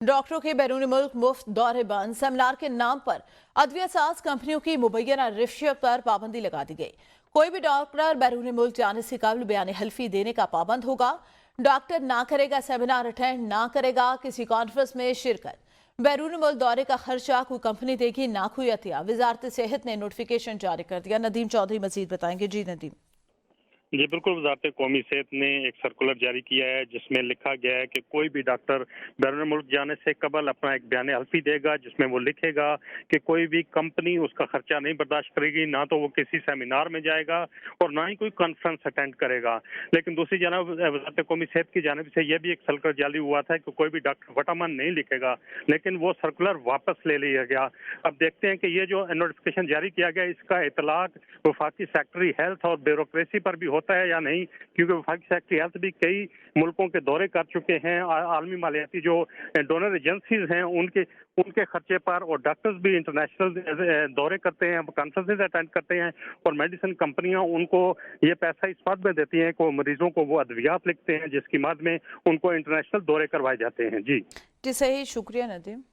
डॉक्टरों के बैरून मुल्क मुफ्त दौरे बंद। सेमिनार के नाम पर अद्विया साज कंपनियों की मुबैना रिश्वत पर पाबंदी लगा दी गई। कोई भी डॉक्टर बैरून मुल्क जाने से कबल बयान हल्फी देने का पाबंद होगा। डॉक्टर ना करेगा सेमिनार अटेंड, ना करेगा किसी कॉन्फ्रेंस में शिरकत। बैरून मुल्क दौरे का खर्चा कोई कंपनी देगी, ना कोई अतिया। वजारत सेहत ने नोटिफिकेशन जारी कर दिया। नदीम चौधरी मजीद बताएंगे। जी नदीम। जी बिल्कुल, वजारत कौमी सेहत ने एक सर्कुलर जारी किया है जिसमें लिखा गया है कि कोई भी डॉक्टर बैरून मुल्क जाने से कबल अपना एक बयान हल्फी देगा जिसमें वो लिखेगा कि कोई भी कंपनी उसका खर्चा नहीं बर्दाश्त करेगी, ना तो वो किसी सेमिनार में जाएगा और ना ही कोई कॉन्फ्रेंस अटेंड करेगा। लेकिन दूसरी जानब वजारत कौमी सेहत की जानिब से यह भी एक सर्कुलर जारी हुआ था कि कोई भी डॉक्टर वटामन नहीं लिखेगा, लेकिन वो सर्कुलर वापस ले लिया गया। अब देखते हैं कि ये जो नोटिफिकेशन जारी किया गया इसका इतलाक वफाकी सेक्रेटरी हेल्थ और ब्यूरोक्रेसी पर भी होता है या नहीं, क्योंकि वफाकी सेक्रेटरी हेल्थ भी कई मुल्कों के दौरे कर चुके हैं। आलमी मालियाती जो डोनर एजेंसीज हैं उनके खर्चे पर, और डॉक्टर्स भी इंटरनेशनल दौरे करते हैं, कॉन्फ्रेंसेज अटेंड करते हैं, और मेडिसिन कंपनियां उनको ये पैसा इस बात में देती हैं कि मरीजों को वो अद्वियात लिखते हैं जिसकी मद में उनको इंटरनेशनल दौरे करवाए जाते हैं। जी सही, शुक्रिया नदीम।